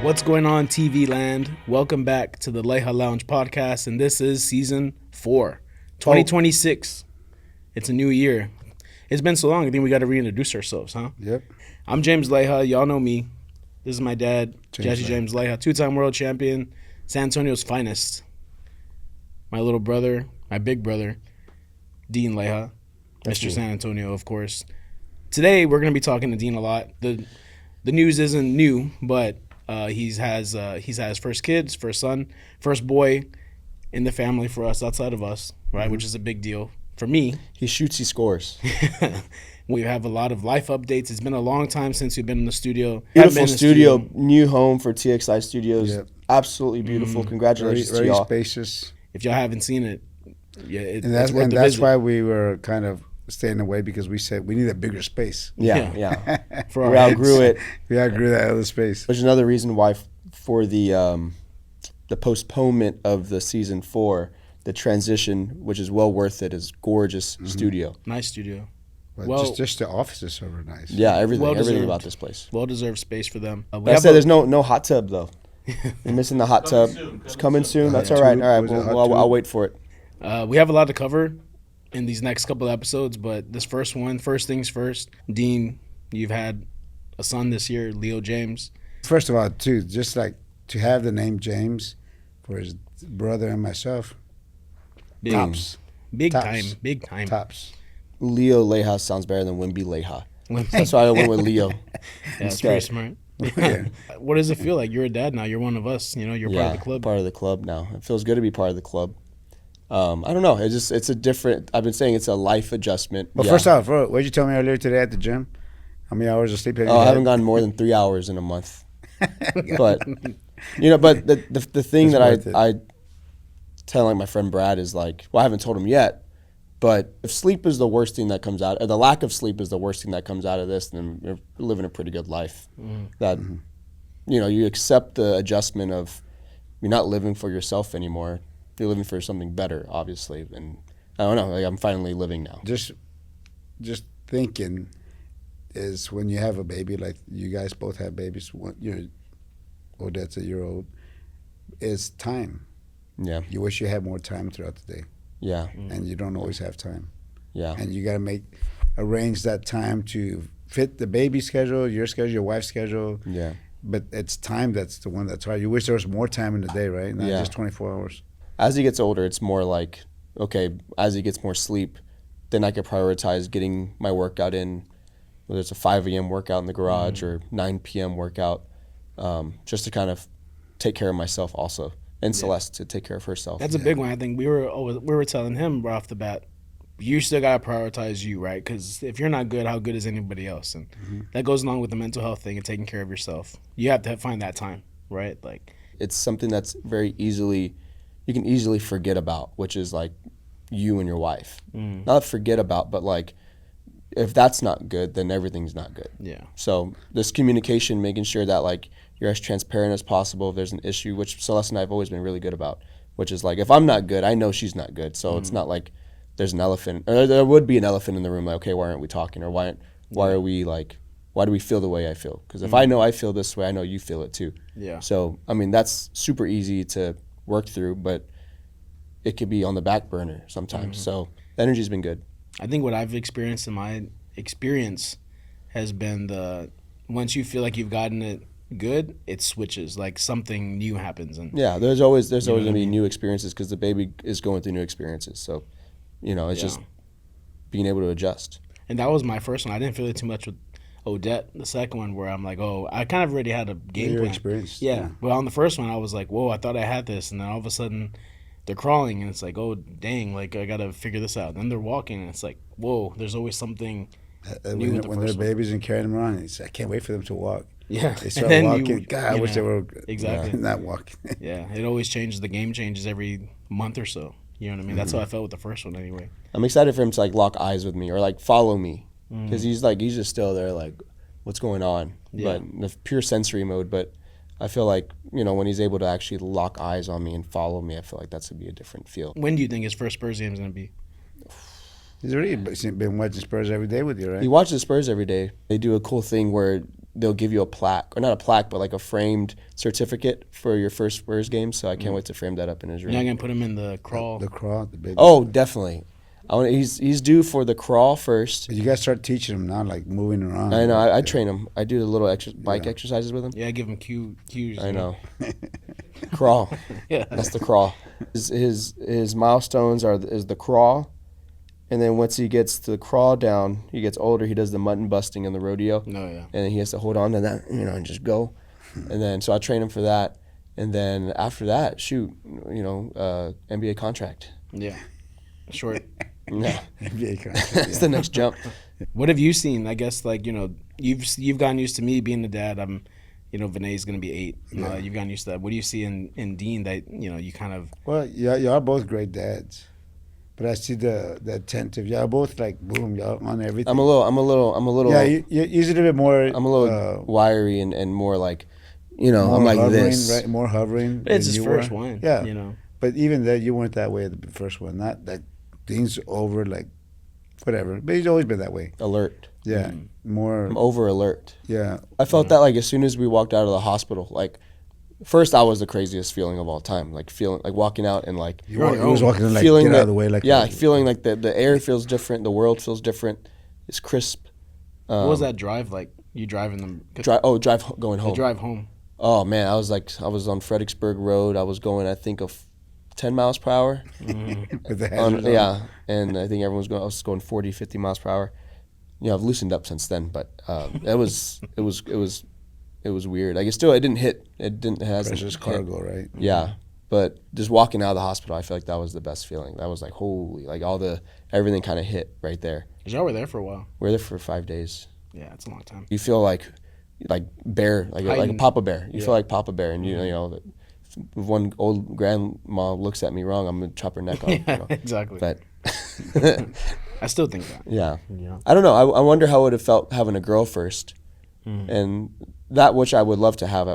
What's going on, TV land? Welcome back to the Leija Lounge podcast, and this is season 4, 2026. It's a new year. It's been so long, I think we got to reintroduce ourselves, huh? Yep. I'm James Leija. Y'all know me. This is my dad, James James Leija, 2-time world champion, San Antonio's finest. My little brother, my big brother, Dean Leija, Mr. San Antonio, of course. Today, we're going to be talking to Dean a lot. The news isn't new, but he's had his first kids, first son, first boy in the family for us, outside of us, right? Mm-hmm. Which is a big deal for me. He shoots, he scores. We have a lot of life updates. It's been a long time since we've been in the studio. Beautiful studio, new home for TXI Studios. Yep. Absolutely beautiful. Mm-hmm. Congratulations very to y'all. Spacious. If y'all haven't seen it, yeah, that's why we were kind of staying away, because we said we need a bigger space. Yeah. We outgrew it. We outgrew that other space. Which is another reason why for the postponement of the season 4, the transition, which is well worth it, is gorgeous studio. Nice studio. Well, just the offices are very nice. Yeah, everything about this place. Well-desered space for them. I said there's no hot tub, though. We're missing the hot tub. It's coming soon. That's all right. All right, I'll wait for it. We have a lot to cover in these next couple of episodes, but this first things first. Dean, you've had a son this year, Leo James. First of all, too, just like to have the name James for his brother and myself. Big time. Tops. Leo Leija sounds better than Wimby Leija. That's why I went with Leo. That's pretty smart. Yeah. What does it feel like? You're a dad now. You're one of us. You know, you're part of the club. Part of the club now. It feels good to be part of the club. I don't know. It's a different. I've been saying it's a life adjustment. Well, first off, what did you tell me earlier today at the gym? How many hours of sleep have you had? I haven't gotten more than 3 hours in a month. But but the thing that I tell like my friend Brad is like, well, I haven't told him yet. But if sleep is the worst thing that comes out, or the lack of sleep is the worst thing that comes out of this, then you're living a pretty good life. That, you accept the adjustment of you're not living for yourself anymore. You're living for something better, obviously. And I don't know, like I'm finally living now. Just thinking is when you have a baby, like you guys both have babies, Odette's a year old, is time. Yeah. You wish you had more time throughout the day. Yeah. And you don't always have time. Yeah. And you got to arrange that time to fit the baby schedule, your schedule, your wife's schedule. Yeah. But it's time that's the one that's hard. You wish there was more time in the day, right? Not just 24 hours. As he gets older, it's more like, okay, as he gets more sleep, then I could prioritize getting my workout in, whether it's a 5 a.m. workout in the garage or 9 p.m. workout, just to kind of take care of myself also. And Celeste to take care of herself. That's a big one. I think we were telling him right off the bat, you still gotta prioritize you, right? Because if you're not good, how good is anybody else? And that goes along with the mental health thing and taking care of yourself. You have to find that time, right? Like it's something that's you can easily forget about, which is like you and your wife. Not forget about, but like if that's not good, then everything's not good. Yeah. So this communication, making sure that like you're as transparent as possible if there's an issue, which Celeste and I have always been really good about, which is like if I'm not good, I know she's not good. So it's not like there's an elephant, or there would be an elephant in the room, like, okay, why aren't we talking? Or why do we feel the way I feel? Because if I know I feel this way, I know you feel it too. Yeah. So, I mean, that's super easy to work through, but it could be on the back burner sometimes. So the energy's been good. I think what I've experienced in my experience has been once you feel like you've gotten it good, it switches, like something new happens. And there's always going to be new experiences because the baby is going through new experiences. So, it's just being able to adjust. And that was my first one. I didn't feel it too much with Odette. The second one where I'm like, I kind of already had a game plan. Experience. Yeah. But on the first one, I was like, whoa, I thought I had this. And then all of a sudden they're crawling and it's like, oh, dang, like I got to figure this out. Then they're walking and it's like, whoa, there's always something new when they're babies and carrying them around, I can't wait for them to walk. Yeah. They start walking. I wish they were not walking. Yeah. It always changes. The game changes every month or so. You know what I mean? That's how I felt with the first one anyway. I'm excited for him to like lock eyes with me or like follow me because he's just still there like, what's going on? Yeah. But in the pure sensory mode. But I feel like, when he's able to actually lock eyes on me and follow me, I feel like that's going to be a different feel. When do you think his first Spurs game is going to be? He's already been watching Spurs every day with you, right? He watches Spurs every day. They do a cool thing where they'll give you a plaque, or not a plaque, but like a framed certificate for your first Spurs game. So I can't wait to frame that up in his room. You're not gonna put him in the crawl. The crawl, the baby. Oh, definitely. He's due for the crawl first. But you guys start teaching him now, like moving around. I know. I train him. I do the little bike exercises with him. Yeah, give him cues. I know. Crawl. Yeah, that's the crawl. His milestones is the crawl, and then once he gets to the crawl down, he gets older. He does the mutton busting in the rodeo. No, yeah. And then he has to hold on to that, and just go. And then so I train him for that, and then after that, NBA contract. Yeah, short. Yeah, NBA contract. that's the next jump. What have you seen? I guess you've gotten used to me being a dad. I'm, Vinay's gonna be 8. Yeah. You've gotten used to that. What do you see in Dean that you kind of? Well, y'all are both great dads, but I see the attentive. Y'all both like boom. Y'all on everything. I'm a little. Yeah, you're usually a bit more. I'm a little wiry and more like, I'm like hovering, this. right? More hovering. But it's than his you first were. one. Yeah. But even that, you weren't that way at the first one. Not that Dean's over, like, whatever. But he's always been that way. Alert. Yeah, more. I'm over alert. Yeah. I felt that like as soon as we walked out of the hospital, like first I was the craziest feeling of all time. Like feeling like walking out and like He was walking in, like, feeling get out of the way. Like, feeling like the air feels different, the world feels different. It's crisp. What was that drive like? You driving them? Going home. The drive home. Oh man, I was on Fredericksburg Road. I was going, I think, of 10 miles per hour. with the hazards on. Yeah, and I think I was going 40, 50 miles per hour. I've loosened up since then, but it was weird. Like it didn't hit. It hasn't Precious hit. cargo, right? Yeah, but just walking out of the hospital, I feel like that was the best feeling. That was like holy, like everything kind of hit right there. 'Cause y'all were there for a while. We were there for 5 days. Yeah, it's a long time. You feel like bear, like a Papa Bear. You feel like Papa Bear, and if one old grandma looks at me wrong, I'm gonna chop her neck off. Yeah, exactly. But I still think that. yeah. I don't know. I wonder how it would have felt having a girl first, and that which I would love to have.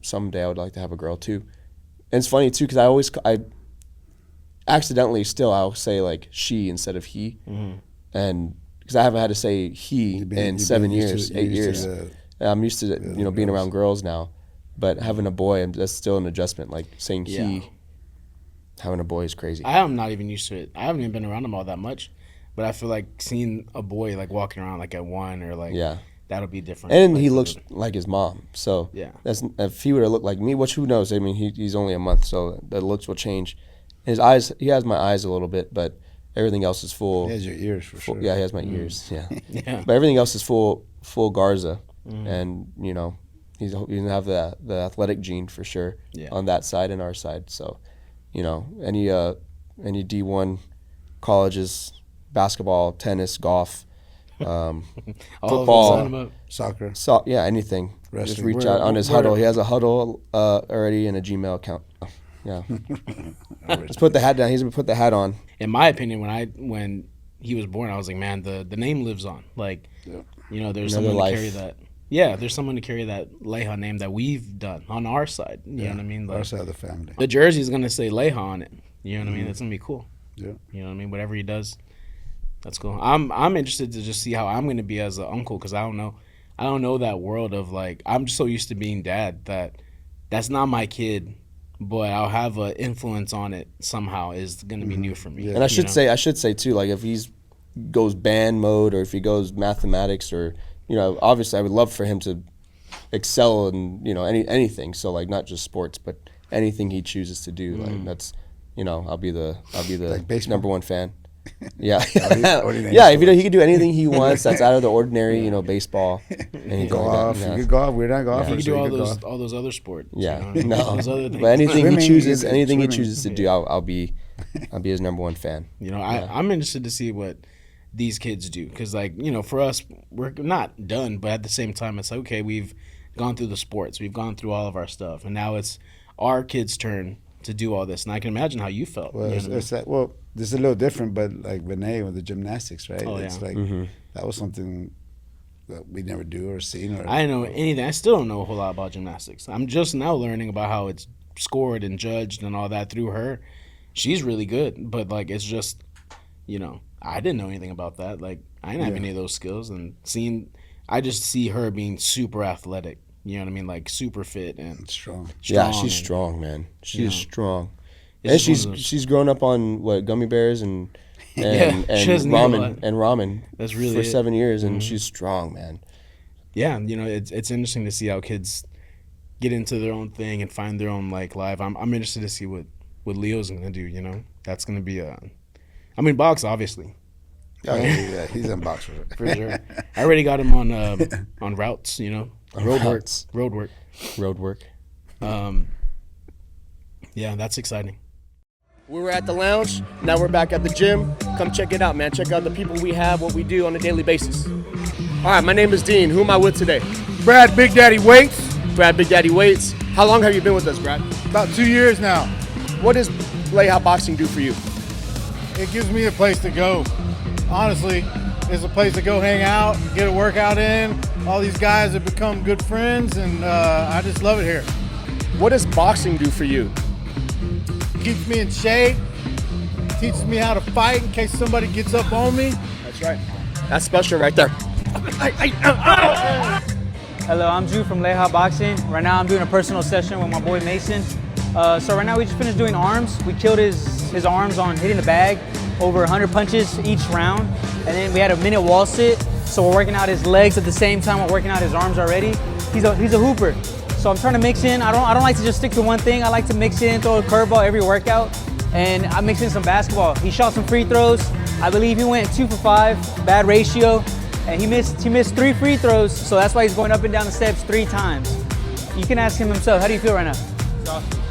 Someday I would like to have a girl too. And it's funny too because I accidentally I'll say like she instead of he, and because I haven't had to say he in 7 years, 8 years. I'm used to being around girls now, but having a boy, that's still an adjustment. Like saying he, having a boy is crazy. I am not even used to it. I haven't even been around him all that much, but I feel like seeing a boy like walking around like at 1 or like that'll be different. And like, he looks like his mom, so yeah. That's if he would have looked like me, which who knows? I mean, he's only a month, so the looks will change. His eyes, he has my eyes a little bit, but everything else is full. He has your ears for sure. Yeah, he has my ears. Yeah, yeah. But everything else is full Garza, and he's gonna have the athletic gene for sure on that side and our side. So, any D1 colleges, basketball, tennis, golf, football, soccer. So anything. Wrestling. Just reach out on his huddle. He has a huddle already and a Gmail account. Oh, yeah. Let's put the hat down. He's gonna put the hat on. In my opinion, when he was born, I was like, man, the name lives on. Like, there's someone to carry that. Yeah, there's someone to carry that Leija name that we've done on our side. You know what I mean? Like, our side of the family. The jersey's gonna say Leija on it. You know what I mean? That's gonna be cool. Yeah. You know what I mean? Whatever he does, that's cool. I'm interested to just see how I'm gonna be as an uncle because I don't know that world of like I'm just so used to being dad that's not my kid, but I'll have an influence on it somehow is gonna be new for me. And I should say too, like if he's goes band mode or if he goes mathematics or obviously I would love for him to excel in anything. So like not just sports, but anything he chooses to do. Like that's I'll be the like number one fan. Yeah, yeah. If he could do anything he wants, that's out of the ordinary. Baseball. And golf. You could golf. We're not golfers. You could do all those other sports. Yeah, all those other things. But anything Swimming, he chooses to do, Yeah. I'll be his number one fan. I'm interested to see what these kids do because for us we're not done, but at the same time it's like, okay, we've gone through the sports, we've gone through all of our stuff, and now it's our kids' turn to do all this. And I can imagine how you felt. Well, this is a little different, but like Vinay with the gymnastics, right? Oh, it's yeah. like that was something that we never do or seen. Or I didn't know anything. I still don't know a whole lot about gymnastics. I'm just now learning about how it's scored and judged and all that through her. She's really good, but like it's just, I didn't know anything about that. Like I didn't have any of those skills, and seeing I just see her being super athletic. You know what I mean? Like super fit and Strong. Yeah, she's strong, man. She's strong. And It's just one of those- she's grown up on gummy bears and Yeah, she doesn't eat a lot. ramen. That's really for it. 7 years, and she's strong, man. Yeah, it's interesting to see how kids get into their own thing and find their own like life. I'm interested to see what Leo's gonna do. That's gonna be box obviously. Oh, yeah, he's in box For sure. I already got him on routes, road work. Yeah, that's exciting. We were at the lounge. Now we're back at the gym. Come check it out, man. Check out the people we have, what we do on a daily basis. All right, my name is Dean. Who am I with today? Brad Big Daddy Waits. Brad Big Daddy Waits. How long have you been with us, Brad? About 2 years now. What does Leija Boxing do for you? It gives me a place to go. Honestly, it's a place to go hang out, get a workout in. All these guys have become good friends, and I just love it here. What does boxing do for you? Keeps me in shape, teaches me how to fight in case somebody gets up on me. That's right. That's special right there. Hello, I'm Drew from Leija Boxing. Right now I'm doing a personal session with my boy Mason. So right now we just finished doing arms. We killed his arms on hitting the bag, over 100 punches each round. And then we had a minute wall sit. So we're working out his legs at the same time we're working out his arms already. He's a hooper. So I'm trying to mix in. I don't like to just stick to one thing. I like to mix in, throw a curveball every workout. And I mix in some basketball. He shot some free throws. I believe he went 2 for 5, bad ratio. And he missed 3 free throws, so that's why he's going up and down the steps 3 times. You can ask him himself, how do you feel right now?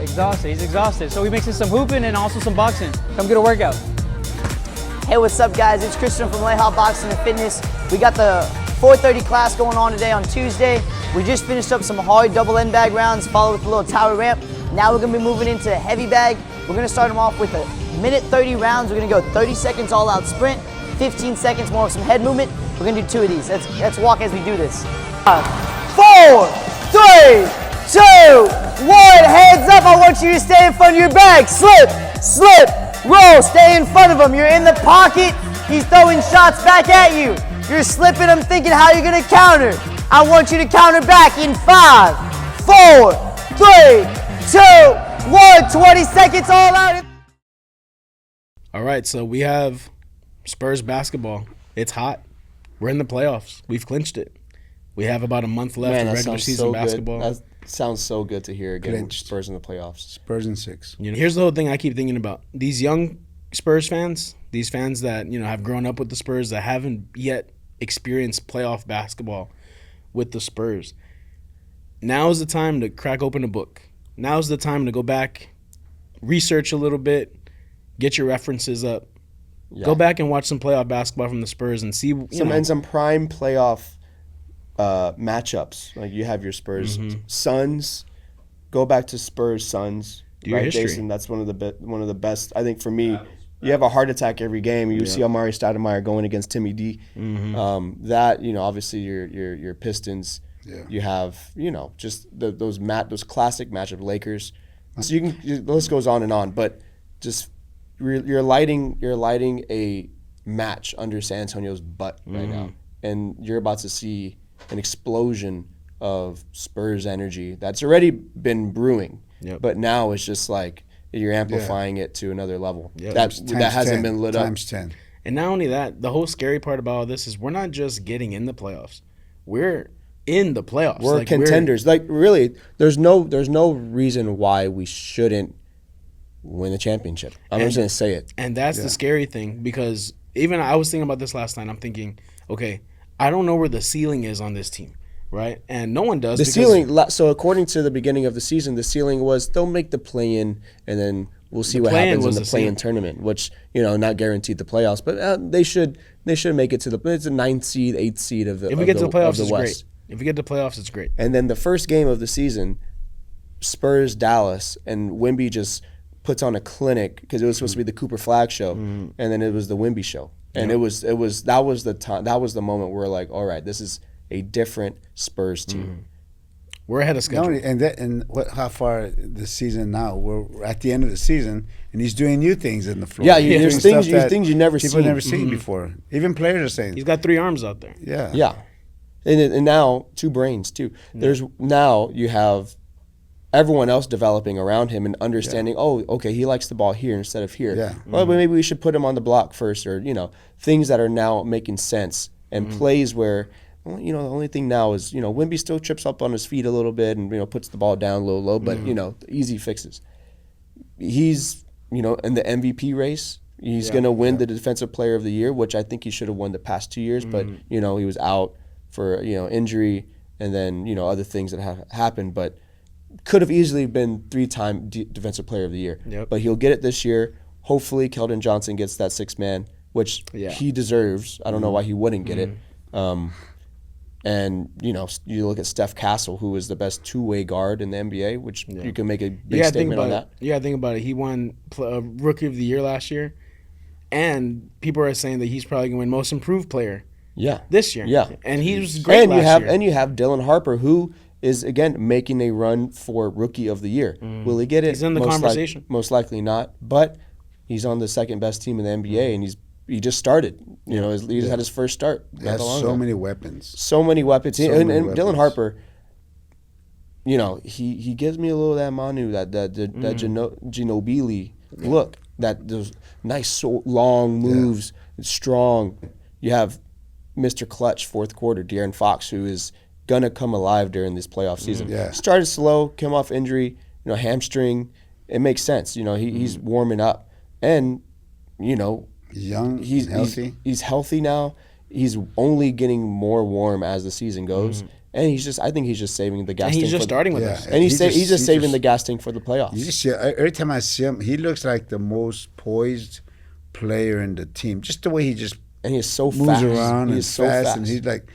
Exhausted, he's exhausted. So we mix in some hooping and also some boxing. Come get a workout. Hey, what's up guys? It's Christian from Leija Boxing and Fitness. We got the 4:30 class going on today on Tuesday. We just finished up some hard double end bag rounds, followed with a little tower ramp. Now we're gonna be moving into heavy bag. We're gonna start them off with a minute 30 rounds. We're gonna go 30 seconds all out sprint, 15 seconds more of some head movement. We're gonna do 2 of these. Let's walk as we do this. 4, 3, 2, 1. Hands up. I want you to stay in front of your bag. Slip, slip, roll. Stay in front of him. You're in the pocket. He's throwing shots back at you. You're slipping him, thinking how you're gonna counter. I want you to counter back in 5, 4, 3, 2, 1. 20 seconds all out. All right, so we have Spurs basketball. It's hot. We're in the playoffs. We've clinched it. We have about a month left of regular season basketball. That sounds so good to hear again. Clinched. Spurs in the playoffs. Spurs in 6. Here's the whole thing I keep thinking about. These young Spurs fans, these fans that have grown up with the Spurs, that haven't yet experienced playoff basketball with the Spurs. Now is the time to crack open a book. Now is the time to go back, research a little bit, get your references up. Yeah. Go back and watch some playoff basketball from the Spurs and see some prime playoff matchups. Like you have your Spurs Suns. Go back to Spurs Suns. Do your history. Jason? That's one of the best. I think for me, you have a heart attack every game. You see Amari Stoudemire going against Timmy D. That obviously your Pistons. Yeah. You have just those classic matchup Lakers. So the list goes on and on, but just. You're lighting a match under San Antonio's butt right now, and you're about to see an explosion of Spurs energy that's already been brewing. Yep. But now it's just like you're amplifying it to another level. Yep. That hasn't been lit up. Times 10. And not only that, the whole scary part about all this is we're not just getting in the playoffs. We're in the playoffs. We're contenders. Really, there's no reason why we shouldn't win the championship. I'm just going to say it. And that's the scary thing, because even I was thinking about this last night. I'm thinking, okay, I don't know where the ceiling is on this team, right? And no one does. The ceiling, so according to the beginning of the season, the ceiling was they'll make the play-in, and then we'll see what happens in the play-in tournament, which, not guaranteed the playoffs, but they should make it to it's a 9th seed, 8th seed of the If we get to the playoffs, it's West. great. If we get to the playoffs, it's great. And then the first game of the season, Spurs Dallas, and Wemby just puts on a clinic because it was supposed to be the Cooper Flag show, and then it was the Wemby show, and that was the moment where we're like, all right, this is a different Spurs team. We're ahead of schedule. How far the season now? We're at the end of the season, and he's doing new things in the floor. Yeah, He's there's doing things you never people seen. never seen before. Even players are saying, He's got 3 arms out there. yeah. Yeah, And now 2 brains too. There's now you have everyone else developing around him and understanding, oh, okay, he likes the ball here instead of here. Yeah. Well, maybe we should put him on the block first, or, things that are now making sense, and plays where, well, the only thing now is, Wemby still trips up on his feet a little bit and, puts the ball down a little low, but, easy fixes. He's, in the MVP race. He's going to win the Defensive Player of the Year, which I think he should have won the past 2 years, but, he was out for, injury and then, other things that have happened, but could have easily been 3-time Defensive Player of the Year. Yep. But he'll get it this year. Hopefully Keldon Johnson gets that 6th man, which he deserves. I don't know why he wouldn't get it. And, you look at Steph Castle, who is the best 2-way guard in the NBA, which you can make a big statement on that. You got to think about it. He won Rookie of the Year last year, and people are saying that he's probably going to win Most Improved Player this year. Yeah. And he was great last year. And you have Dylan Harper, who is, again, making a run for Rookie of the Year. Will he get it? He's in the conversation. Most likely not, but he's on the 2nd-best team in the NBA, and he just started. He just had his first start. He has so many weapons. So many weapons. So and many Dylan weapons. Harper, he gives me a little of that Manu, that Ginobili look, that those nice long moves, strong. You have Mr. Clutch, 4th quarter, De'Aaron Fox, who is gonna come alive during this playoff season. Started slow, came off injury, hamstring. It makes sense. He's warming up, and young, he's healthy. He's healthy now. He's only getting more warm as the season goes, and I think he's just saving the gas. And tank he's just starting with us. and he's just saving the gas tank for the playoffs. You just see, every time I see him, he looks like the most poised player in the team. Just the way he just and he's so moves fast. around He and is so fast, and he's like,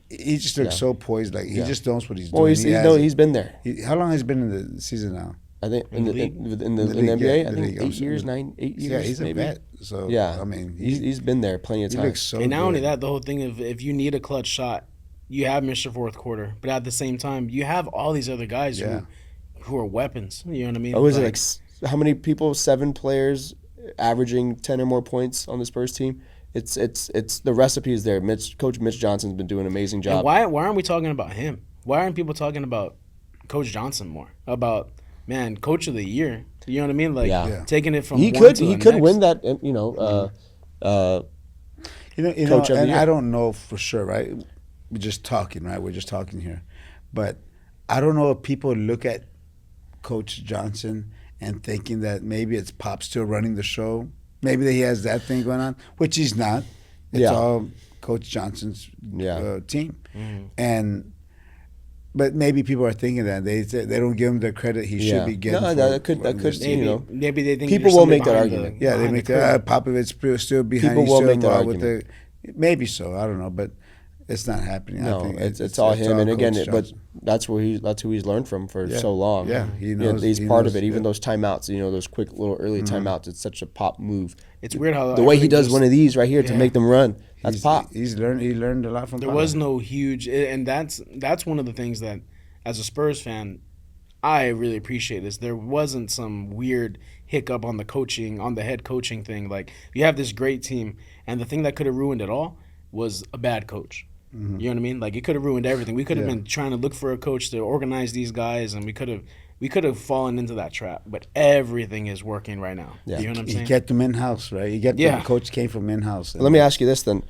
he just looks so poised. Like he just knows what he's doing. Well, he's been there. How long has he been in the season now? I think in the league, NBA, yeah, I the think league, 8 years. Yeah, he's maybe. a vet. So Yeah, I mean, he's been there plenty of he times. looks so And not good. only that, the whole thing of if you need a clutch shot, you have Mr. 4th quarter. But at the same time, you have all these other guys who are weapons. You know what I mean? Oh, is it how many people? 7 players averaging 10 or more points on the Spurs team. It's the recipe is there. Coach Mitch Johnson's been doing an amazing job. And why aren't we talking about him? Why aren't people talking about Coach Johnson more? About Coach of the Year. You know what I mean? Like taking it from he one could to the could next. win that. Coach of the and Year. I don't know for sure, right? We're just talking, right? We're just talking here, but I don't know if people look at Coach Johnson and thinking that maybe it's Pop still running the show. Maybe that he has that thing going on, which he's not. It's all Coach Johnson's team, but maybe people are thinking that they don't give him the credit he should be getting. No, that could Maybe they think people you're will make that behind the- argument. Yeah, they behind make the curve. that Popovich still behind. People he's will still make that involved with argument. maybe so. I don't know, but it's not happening. No, I think it's all him. And again, Coach but Johnson. that's who he's learned from for so long. Yeah, he knows. He's he part knows, of it. Even yeah. those timeouts, those quick little early timeouts. It's such a Pop move. It's weird how The way he everything does just- one of these right here to make them run. That's Pop. He learned a lot from. There Pop. was no huge, and that's one of the things that, as a Spurs fan, I really appreciate is there wasn't some weird hiccup on the head coaching thing. Like, you have this great team, and the thing that could have ruined it all was a bad coach. You know what I mean? Like, it could have ruined everything. We could have been trying to look for a coach to organize these guys, and we could have fallen into that trap. But everything is working right now. Yeah. You know what I'm He saying? kept them in house, right? The coach came from in house. Let me ask you this then.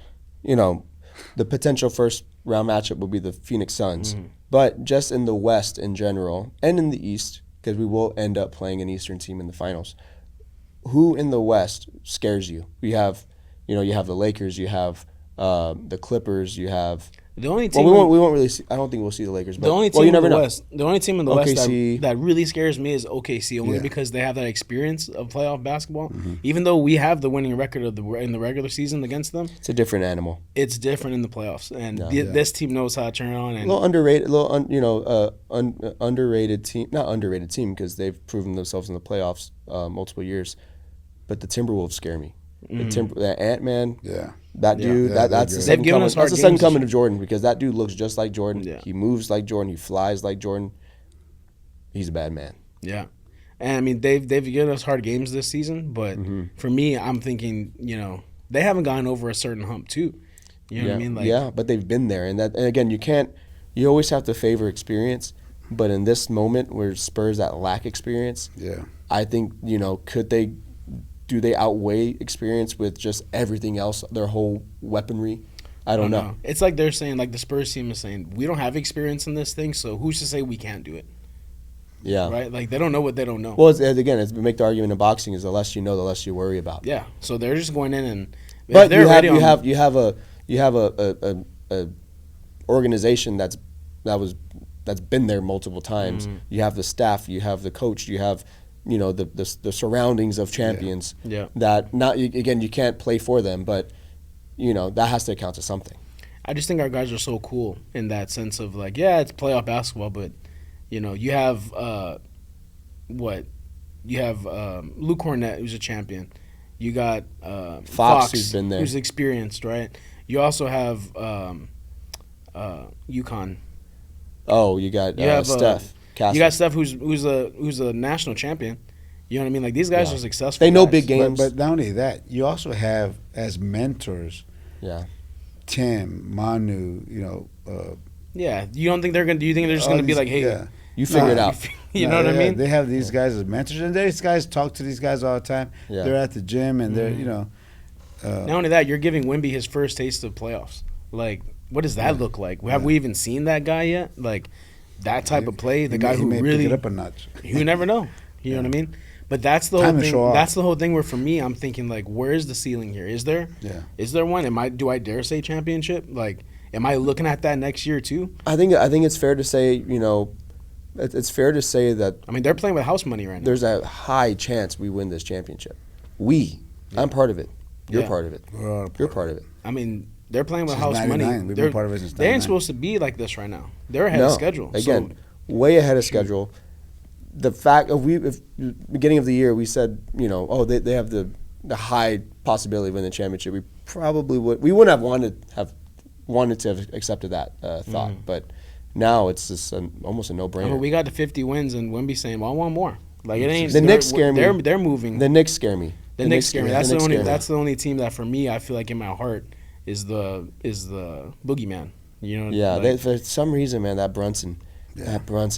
The potential first round matchup will be the Phoenix Suns. But just in the West in general, and in the East, because we will end up playing an Eastern team in the finals, who in the West scares you? You have the Lakers, you have the Clippers, you have. The only team. Well, we won't really see. I don't think we'll see the Lakers. But The only you team in never the know. West, the only team in the West OKC. that really scares me is OKC, only because they have that experience of playoff basketball. Even though we have the winning record in the regular season against them, It's a different animal. it's different in the playoffs. And this team knows how to turn on. A And little underrated, underrated team. Not underrated team because they've proven themselves in the playoffs multiple years. But the Timberwolves scare me. The Ant-Man. Yeah. That dude, Yeah, that's they're the good. second They've given coming. us hard That's the second games coming this of Jordan because that dude looks just like Jordan. Yeah. He moves like Jordan. He flies like Jordan. He's a bad man. yeah, and I mean they've given us hard games this season. But for me, I'm thinking they haven't gotten over a certain hump too. You know what I mean? Like, yeah, but they've been there, and again, you always have to favor experience, but in this moment where Spurs that lack experience, I think, do they outweigh experience with just everything else, their whole weaponry? I don't know. It's like they're saying, like the Spurs team is saying, we don't have experience in this thing, so who's to say we can't do it? Yeah. Right? Like, they don't know what they don't know. Well, it's make the argument in boxing is the less you know, the less you worry about. Yeah. So they're just going in and but you have a organization that's been there multiple times. Mm-hmm. You have the staff, you have the coach, you have the surroundings of champions. Yeah. That you can't play for them, but that has to account to something. I just think our guys are so cool in that sense of like, yeah, it's playoff basketball, but you have Luke Cornett, who's a champion. You got Fox, who's been there, who's experienced, right? You also have UConn. Oh, you got Steph. You got Steph, who's a national champion. You know what I mean? Like, these guys are successful. They know guys. big games. But not only that, you also have as mentors, Tim, Manu. Yeah, you don't think they're gonna? Do you think they're just gonna be like, hey, you figure it out? You know what I mean? They have these guys as mentors, and these guys talk to these guys all the time. Yeah. They're at the gym, and they're Not only that, you're giving Wemby his first taste of playoffs. Like, what does that look like? Have we even seen that guy yet? Like, that type of play, the guy who may really pick it up a notch. You never know. You know what I mean? But that's the whole thing. That's the whole thing. Where for me, I'm thinking like, where is the ceiling here? Is there? Yeah. Is there one? Do I dare say championship? Like, am I looking at that next year too? I think it's fair to say, it's fair to say that. I mean, they're playing with house money right now. There's a high chance we win this championship. I'm part of it. You're part of it. You're part of it. I mean, they're playing with house 99. money. We've been part of it since They ain't 99. supposed to be like this right now. They're ahead of schedule. Again, way ahead of schedule. The fact of beginning of the year we said, they have the high possibility of winning the championship. We probably wouldn't have wanted to have accepted that thought, but now it's just almost a no-brainer. But we got to 50 wins, and Wemby saying, "Well, I want more." Like, it ain't. The Knicks scare me. They're moving. The Knicks scare me. The Knicks scare me. That's the only team that for me I feel like in my heart is the boogeyman. You know? Yeah. For some reason, man, that Brunson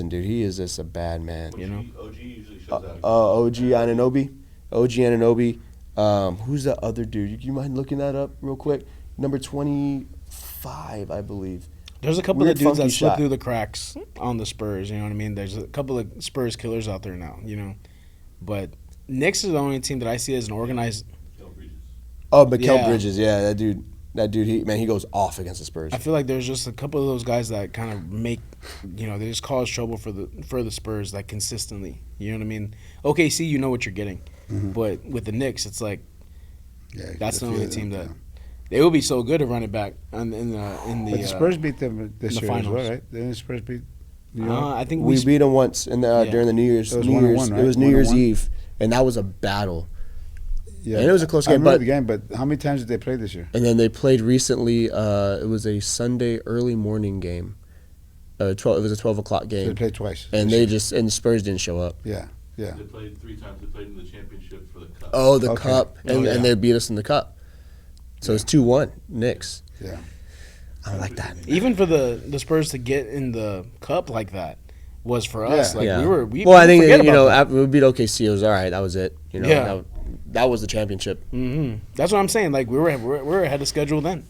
dude, he is just a bad man. OG usually shows out. OG Anunoby. Who's the other dude? You mind looking that up real quick? Number 25, I believe. There's a couple Weird, of dudes that funky slip shot. through the cracks on the Spurs. You know what I mean? There's a couple of Spurs killers out there now. But Knicks is the only team that I see as an organized. Oh, Mikal Bridges, yeah, that dude, he goes off against the Spurs. I feel like there's just a couple of those guys that kind of make, they just cause trouble for the Spurs like consistently. You know what I mean? OKC, you know what you're getting, but with the Knicks, it's like that's the only team that they will be so good to run it back in the. But the Spurs beat them this year as finals. well, right? Didn't the Spurs beat New York? I think we beat them once during the New Year's. It was New 1-1, Year's. right? It was New Year's 1-1. Eve, and that was a battle. Yeah, and it was a close I game. remember But the game, but how many times did they play this year? and then they played recently. It was a Sunday early morning game. It was a 12 o'clock So game. they played twice. And this year. and Spurs didn't show up. Yeah. They played 3 times. They played in the championship for the cup. Oh, the Okay. cup, and yeah. they beat us in the cup. So it's 2-1 Knicks. Yeah. I don't like that. even for the Spurs to get in the cup like that was for us. Yeah. Like we I think forget about that. after we beat OKC, it was all right. That was it. Yeah. That was the championship. That's what I'm saying. Like we're ahead of schedule then.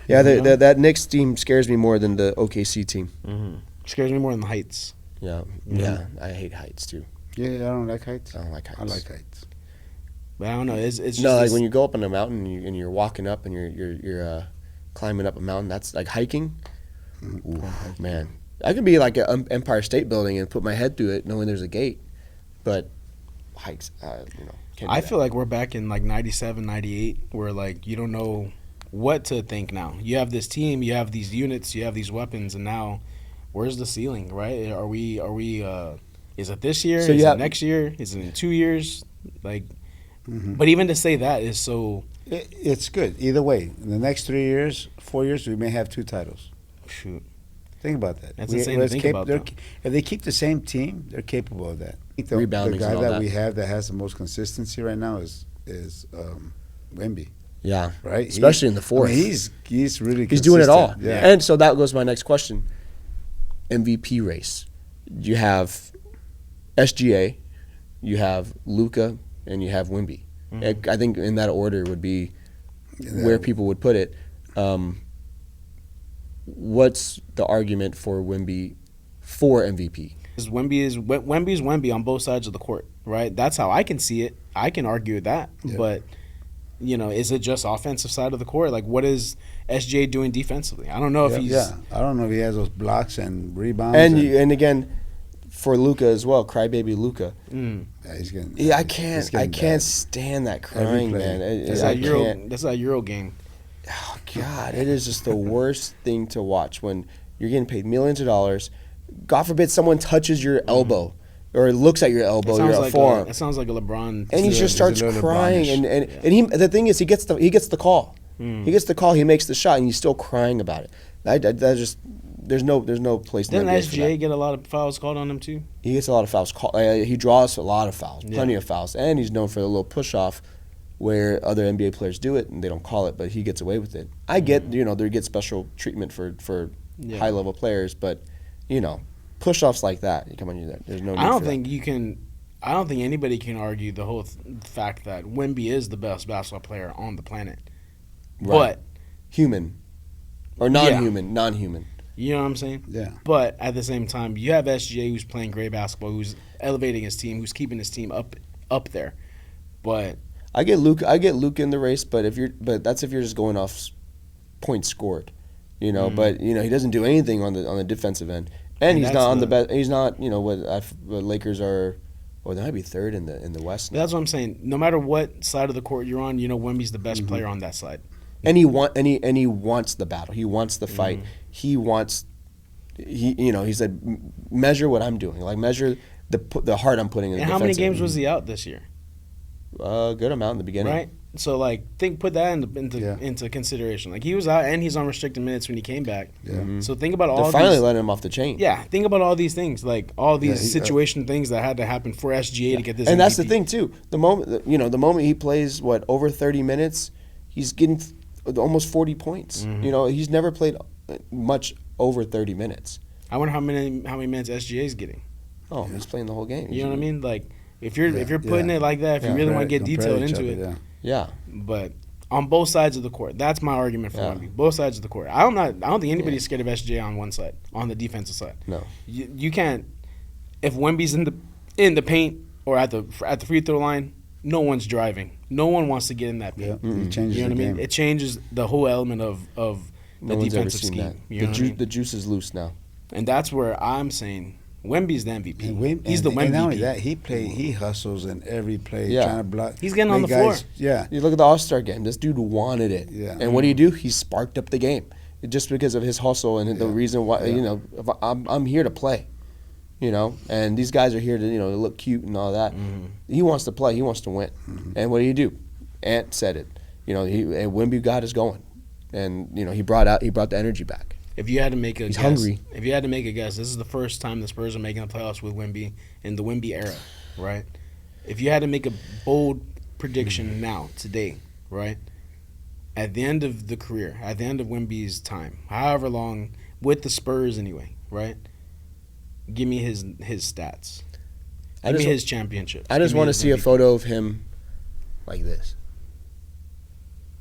Yeah, that Knicks team scares me more than the OKC team. Scares me more than the Heights. Yeah, I hate heights too. Yeah, I don't like heights. I don't like heights. I like heights. But I don't know. It's just No, like this- when you go up on a mountain and you're walking up and you're climbing up a mountain. That's like hiking. Ooh, man, I could be like an Empire State Building and put my head through it, knowing there's a gate. But hikes, can't do I that. feel like we're back in like 97, 98, where like you don't know what to think now. You have this team, you have these units, you have these weapons, and now where's the ceiling, right? Are we is it this year? So is you it have- next year? Is it in 2 years? Like but even to say that is so It's good either way. In the next 3 years, 4 years, we may have 2 titles. shoot. Think about that. That's insane to think about, though. If they keep the same team, they're capable of that. I think Rebounding the guy and all that that. we have that has the most consistency right now is Wemby. Yeah, right? especially in the fourth. I mean, he's really he's doing it all. consistent. Yeah. And so that goes to my next question. MVP race. You have SGA, you have Luka, and you have Wemby. I think in that order would be where people would put it. What's the argument for Wemby for MVP? Wemby's Wemby on both sides of the court, right? That's how I can see it. I can argue with that, but is it just offensive side of the court? Like, what is SGA doing defensively? I don't know if he's. Yeah, I don't know if he has those blocks and rebounds. And again, for Luka as well, crybaby Luka. Yeah, he's getting. Yeah, I he's can't getting stand that crying, play. man. That's that Euro game. Oh God, it is just the worst thing to watch when you're getting paid millions of dollars. God forbid someone touches your elbow or looks at your elbow, your forearm. That sounds like a LeBron. And he just starts crying, and he. The thing is, he gets the call. He gets the call. He makes the shot, and he's still crying about it. That just there's no place. Didn't SGA get a lot of fouls called on him too? He gets a lot of fouls. He draws a lot of fouls, plenty of fouls, and he's known for the little push off, where other NBA players do it and they don't call it, but he gets away with it. I get they get special treatment for high level players, but push offs like that, you come on, there's no need I don't for think that. you can. I don't think anybody can argue the whole fact that Wemby is the best basketball player on the planet. Right. But human or non-human, non-human. You know what I'm saying? Yeah. But at the same time, you have SGA who's playing great basketball, who's elevating his team, who's keeping his team up there. But I get Luke in the race, but that's if you're just going off points scored, But he doesn't do anything on the defensive end, and he's not on the best. He's not what Lakers are. Well, they might be third in the West now. That's what I'm saying. No matter what side of the court you're on, Wemby's the best player on that side. And he wants the battle. He wants the fight. He wants. He said, measure what I'm doing. Like measure the heart I'm putting in. And how many games was he out this year? A good amount in the beginning. Right. So put that into consideration. Like he was out and he's on restricted minutes when he came back. Yeah. So think about all. They're finally letting him off the chain. Yeah. Think about all these things, like all these situation things that had to happen for SGA to get this. And MVP. that's the thing too. The moment he plays over 30 minutes, he's getting almost 40 points. He's never played much over 30 minutes. I wonder how many minutes SGA is getting. Oh, he's playing the whole game. You know what I mean? Like if you're putting it like that, if you really want to get detailed into it. Yeah. But on both sides of the court, that's my argument for Wemby. Both sides of the court. I don't think anybody's scared of SGA on one side, on the defensive side. No. You can't. If Wemby's in the paint or at the free throw line, no one's driving. No one wants to get in that paint. It changes You know what I mean? It changes the whole element of the No one's ever defensive seen scheme. that. You know what I mean? The juice is loose now. And that's where I'm saying Wemby's the MVP. He's the And Wemby. not only that, he hustles in every play, Yeah. trying to block. He's getting on make the floor. Yeah. You look at the All-Star game. This dude wanted it. Yeah. And what do? He sparked up the game just because of his hustle and the reason why. If I'm here to play. And these guys are here to look cute and all that. He wants to play. He wants to win. And what do? Ant said it. And Wemby got us going, and he brought the energy back. If you had to make a He's guess, hungry. If you had to make a guess, this is the first time the Spurs are making the playoffs with Wemby in the Wemby era, right? If you had to make a bold prediction now, today, right? At the end of the career, at the end of Wemby's time, however long, with the Spurs anyway, right? Give me his stats. Give me his championship. I just want to see a photo of him like this.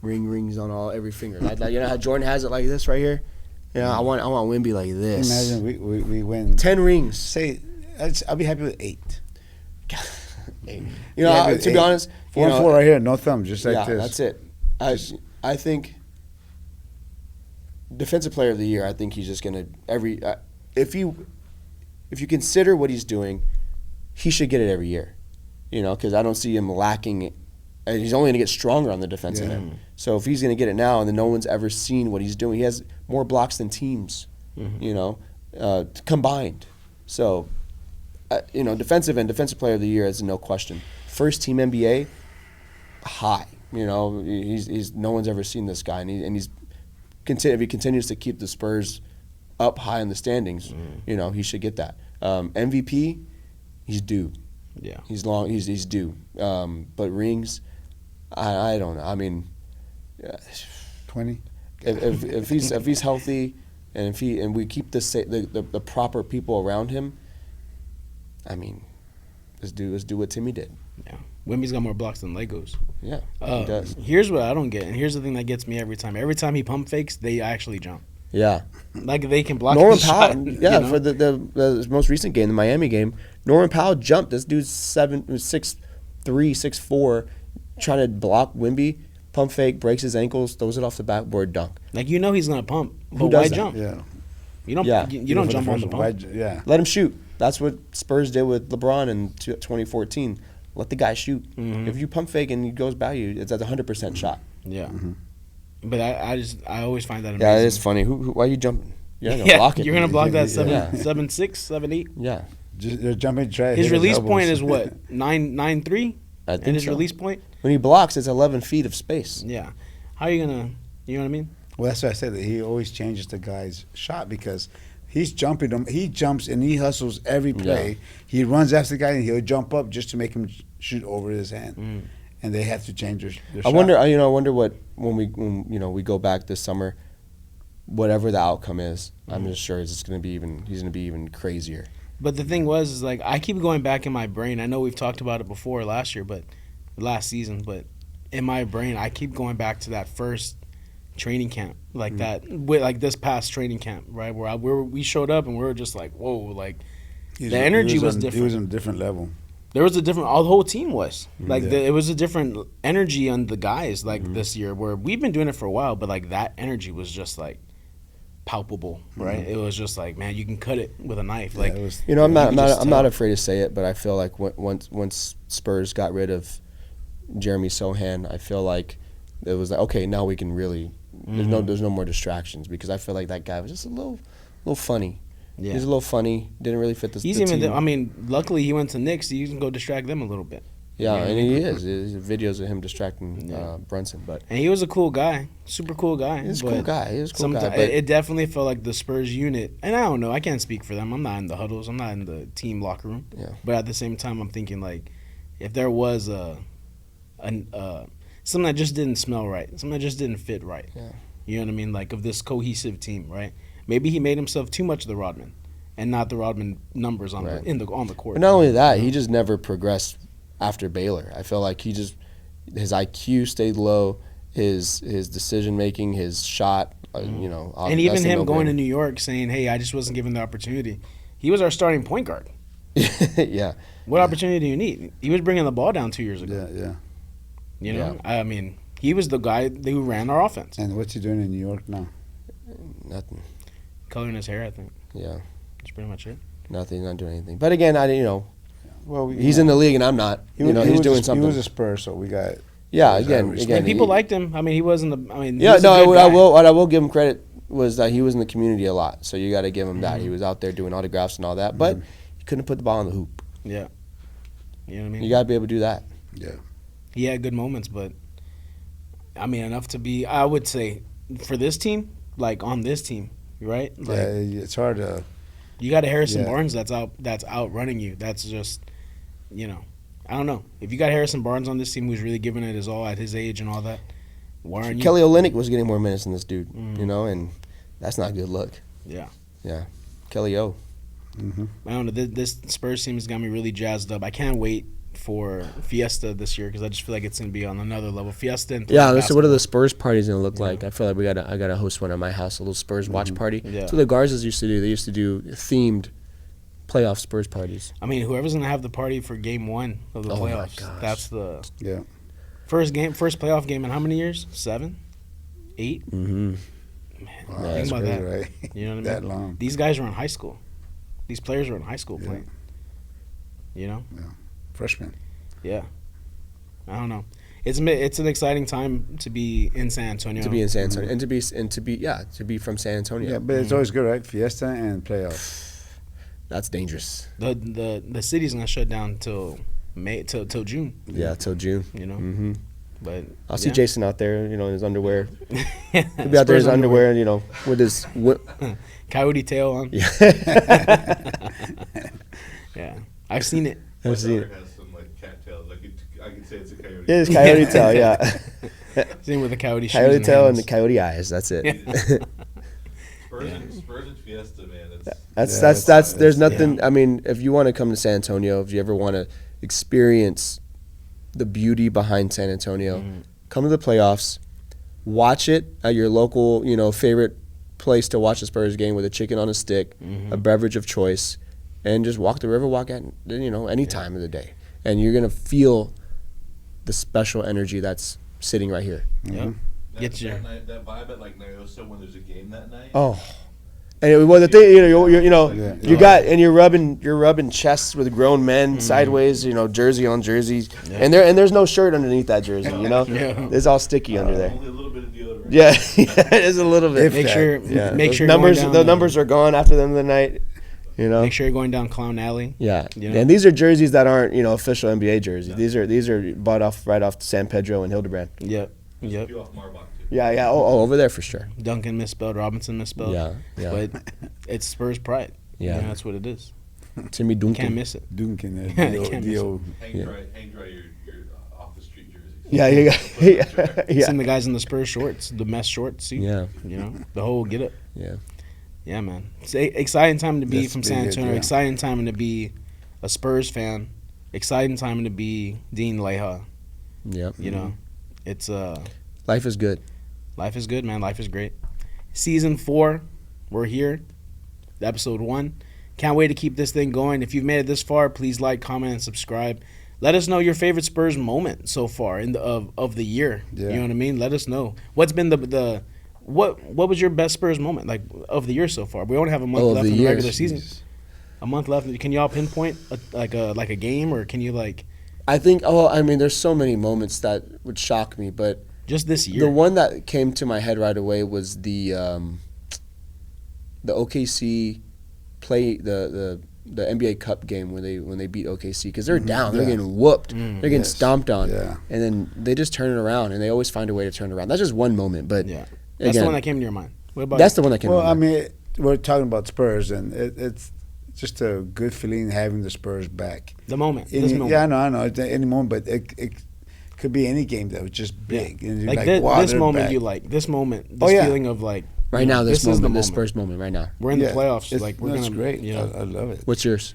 Rings on every finger. Like how Jordan has it like this right here? I want Wemby like this. Imagine we win 10 rings. Say, I'll be happy with 8. To be honest, 4 and 4 right here, no thumb, just like this. That's it. I think defensive player of the year. I think he's just gonna if you consider what he's doing, he should get it every year. Because I don't see him lacking. And he's only going to get stronger on the defensive end. So if he's going to get it now and then no one's ever seen what he's doing, he has more blocks than teams, combined. So, defensive end, defensive player of the year is no question. First team NBA, high. He's no one's ever seen this guy, and he's if he continues to keep the Spurs up high in the standings, he should get that. MVP, he's due. Yeah, he's due. But rings. I don't know. I mean, 20. if he's healthy, and we keep the proper people around him, I mean, let's do what Timmy did. Yeah. Wemby's got more blocks than Legos. Yeah, he does. Here's what I don't get, and here's the thing that gets me every time. Every time he pump fakes, they actually jump. Yeah. Like they can block Norman the Powell, shot. yeah, you know? for the most recent game, the Miami game, Norman Powell jumped. This dude's 6'3", 6'4", trying to block Wemby, pump fake, breaks his ankles, throws it off the backboard, dunk. Like you know he's gonna pump, but Who why does that? jump? Yeah. You don't. Yeah. You don't jump on the pump. Yeah. Let him shoot. That's what Spurs did with LeBron in 2014. Let the guy shoot. Mm-hmm. If you pump fake and he goes by you, it's at a 100% shot. Yeah. But I always find that amazing. Yeah, it is funny. Why are you jumping? You're not gonna Yeah, block it. you're gonna block that Yeah. 7'6", 7'8". Yeah. They're jumping try. His hit release elbows. point is what 9'3". I think And his so. release point. When he blocks, it's 11 feet of space. Yeah. How are you gonna? You know what I mean? Well, that's why I said that he always changes the guy's shot because he's jumping him. He jumps and he hustles every play. Yeah. He runs after the guy and he'll jump up just to make him shoot over his hand. And they have to change their I shot. wonder what when we go back this summer, whatever the outcome is, I'm just sure he's gonna be even crazier. But the thing is like I keep going back in my brain. I know we've talked about it before last season, but in my brain I keep going back to that first training camp, like that, like this past training camp, right? Where we showed up and we were just like, whoa, like the energy was different. He was on a different level. There was a different. The whole team was like Yeah. it was a different energy on the guys like this year. Where we've been doing it for a while, but like that energy was just like palpable, right? It was just like, man, you can cut it with a knife. Like it was, I'm you just not tell. afraid to say it, but I feel like once Spurs got rid of Jeremy Sohan, I feel like it was like, okay, now we can really. There's no more distractions because I feel like that guy was just a little funny. Yeah. He's a little funny. Didn't really fit the he's the even. team. I mean, luckily he went to Knicks. So you can go distract them a little bit. Yeah, Yeah. and he is. There's videos of him distracting Yeah. Brunson, but And he was a cool guy, super cool guy. he's a but cool guy. He's a cool guy. someti- But it definitely felt like the Spurs unit, and I don't know. I can't speak for them. I'm not in the huddles. I'm not in the team locker room. Yeah. But at the same time, I'm thinking like, if there was something that just didn't smell right, something that just didn't fit right. Yeah. You know what I mean? Like of this cohesive team, right? Maybe he made himself too much the Rodman, and not the Rodman numbers on Right. on the court. But not only that, he just never progressed after Baylor. I feel like his IQ stayed low, his decision making, his shot, and even him going to New York saying, "Hey, I just wasn't given the opportunity." He was our starting point guard. Yeah. What opportunity do you need? He was bringing the ball down 2 years ago. yeah. You know, Yeah. I mean, he was the guy who ran our offense. And what's he doing in New York now? Nothing. Coloring his hair, I think. Yeah. That's pretty much it. Nothing. He's not doing anything. But again, Well, he's in the league and I'm not. He's doing something. He was a Spur, so we got. Yeah, Irish. again, And people he- liked him. I mean, he wasn't the. I mean, Yeah, he's a no, good guy. what I will give him credit was that he was in the community a lot. So you got to give him that. He was out there doing autographs and all that, but he couldn't put the ball in the hoop. Yeah. You know what I mean? You got to be able to do that. Yeah. He had good moments, but I mean, enough to be. I would say for this team, like on this team, right? Like, Yeah, it's hard to. you got a Harrison Yeah. Barnes that's outrunning you. That's just, I don't know. If you got Harrison Barnes on this team who's really giving it his all at his age and all that, why aren't you? Kelly Olynyk was getting more minutes than this dude, and that's not a good look. Yeah. Yeah. Kelly O. I don't know. This Spurs team has got me really jazzed up. I can't wait for Fiesta this year because I just feel like it's going to be on another level. Fiesta and Yeah, so what are basketball. the Spurs parties going to look like? I feel like I got to host one at my house, a little Spurs watch party. Yeah. That's what the Garzas used to do. They used to do themed playoff Spurs parties. I mean, whoever's going to have the party for Game 1 of the Oh my playoffs, gosh. that's the Yeah. first playoff game in how many years? 7? 8? Mm-hmm. Man, Wow, think that's about crazy, that. right? You know what I mean? That long. These guys are in high school. These players are in high school Yeah. playing. You know? Freshman. Yeah. I don't know. It's an exciting time to be in San Antonio. To be in San Antonio and to be from San Antonio. Yeah, but it's always good, right? Fiesta and playoffs. That's dangerous. The city's gonna shut down till June. Yeah, till June. You know. Mm-hmm. But I'll see yeah. Jason out there, in his underwear. He'll be out there in his underwear, with his coyote tail on. Yeah. Yeah, I've seen it. I've My seen daughter it. has some like cattails. I could say it's a coyote. It is coyote tail, yeah. Same with the coyote shoes. Coyote tail and the hands. coyote eyes. That's it. Spurs and Fiesta, man. That's there's nothing. I mean, if you want to come to San Antonio, if you ever want to experience the beauty behind San Antonio, come to the playoffs, watch it at your local, favorite place to watch the Spurs game with a chicken on a stick, a beverage of choice, and just walk the Riverwalk at any time of the day, and you're gonna feel the special energy that's sitting right here. Yep. Get your. That vibe at like Nyosa when there's a game that night. Oh, and well, the thing you're rubbing chests with grown men sideways, jersey on jersey, and there's no shirt underneath that jersey, it's all sticky under there. Only a little bit of deodorant. Yeah, it is a little bit. Make sure The numbers are gone after the end of the night. Make sure you're going down Clown Alley. Yeah, and these are jerseys that aren't official NBA jerseys. These are bought right off San Pedro and Hildebrand. Yep. You off Marbach too. Yeah. Oh, over there for sure. Duncan misspelled, Robinson misspelled. Yeah. But it's Spurs pride. Yeah. That's what it is. Timmy Duncan. Can't miss it. Duncan. Can't miss The it. old. Hang dry your off the street jerseys. Yeah. Seen the guys in the Spurs shorts, the mesh shorts. See? Yeah. The whole get up. Yeah. Yeah, man. It's a exciting time to be That's from San big, Antonio. yeah. Exciting time to be a Spurs fan. Exciting time to be Dean Leija. Yep. It's Life is good. life is good, man. Life is great. Season 4, we're here. Episode 1. Can't wait to keep this thing going. If you've made it this far, please like, comment, and subscribe. Let us know your favorite Spurs moment so far of the year. Yeah. You know what I mean? Let us know. What's been what was your best Spurs moment of the year so far? We only have a month left in the regular season. A month left. Can y'all pinpoint a game, or can you I think. There's so many moments that would shock me, but just this year? the one that came to my head right away was the OKC play the NBA Cup game when they beat OKC, because they're down, they're getting whooped, they're getting stomped on, and then they just turn it around, and they always find a way to turn it around. That's just one moment, but yeah, that's the one that came to your mind. What about that's you? the one that came. Well, to my mind. we're talking about Spurs, and it's just a good feeling having the Spurs back. The moment. Any, This moment. Yeah, I know. It's any moment, but it could be any game that was just big. Yeah. And you're Like, wow, this they're moment back. you like. This moment. This yeah. feeling of right now, this is the moment, this moment. Spurs moment, right now. We're in the Yeah, playoffs. it's- We're that's gonna. great. I love it. What's yours?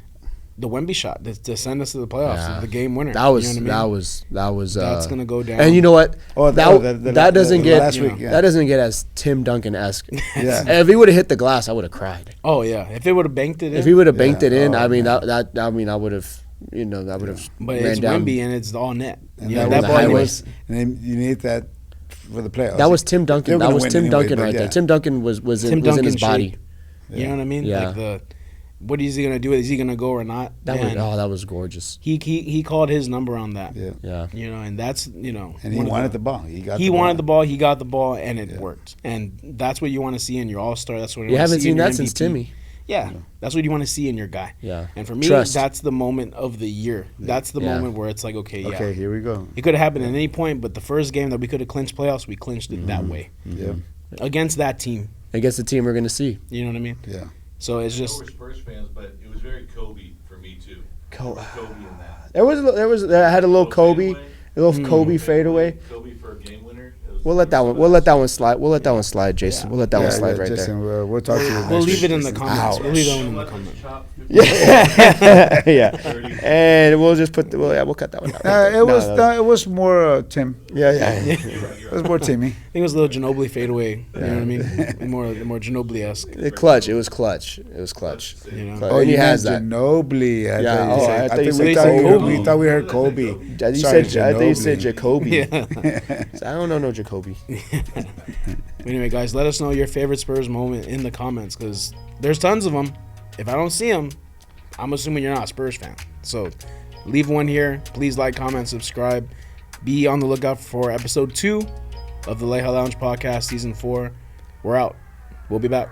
the Wemby shot to send us to the playoffs, Yeah. the game winner. That was you know what I mean? that was. That's gonna go down. And you know what? Oh, that doesn't get last week, yeah. that doesn't get as Tim Duncan-esque. Yeah. If he would have hit the glass, I would have cried. Oh yeah, if it would have banked it in. If he would have banked Yeah. it in, Oh, I mean man. I would have, that would have but ran it's down. Wemby and it's all net. And Yeah, that was that a ball highway. was. And then you need that for the playoffs. That was Tim Duncan. They were That gonna was win Tim anyway, Duncan but right there. yeah. Tim Duncan was in his body. shape. You know what I mean? Yeah. Like what is he gonna do? Is he gonna go or not? That was gorgeous. He called his number on that. Yeah. Yeah. You know, and that's And he one of wanted the ball. He wanted the ball. He got the ball, and it worked. And that's what you want to see in your All Star. That's what You haven't seen in your that since MVP. Timmy. Yeah, that's what you want to see in your guy. Yeah. And for me, Trust. that's the moment of the year. That's the Yeah. moment where it's like, okay, yeah. Okay, here we go. It could have happened at any point, but the first game that we could have clinched playoffs, we clinched it that way Yeah. against that team. Against the team we're gonna see. You know what I mean? Yeah. So it's I know just we're Spurs fans, but it was very Kobe for me too. Kobe in that. I had a little Kobe, fadeaway. a little Kobe fadeaway. Kobe for a game winner. We'll let that one slide. We'll let that one slide, Jason. We'll let that one slide right Jason, there. we'll talk to you next we'll leave week. it in the comments. We'll leave that one in the Let comments. us chop 50 Yeah. And we'll just put we'll cut that one out. It was more Tim. Yeah. It was more Timmy. I think it was a little Ginobili fadeaway. You know what I mean? More Ginobili-esque. It was clutch. You know? Oh, and he has that. Ginobili. Yeah, I thought you said we Kobe. thought we heard Kobe. I thought Sorry, you said Ginobili. Jacoby. Yeah. I don't know no Jacoby. Anyway, guys, let us know your favorite Spurs moment in the comments, because there's tons of them. If I don't see them, I'm assuming you're not a Spurs fan. So leave one here. Please like, comment, subscribe. Be on the lookout for episode 2 of the Leija Lounge podcast, season 4. We're out. We'll be back.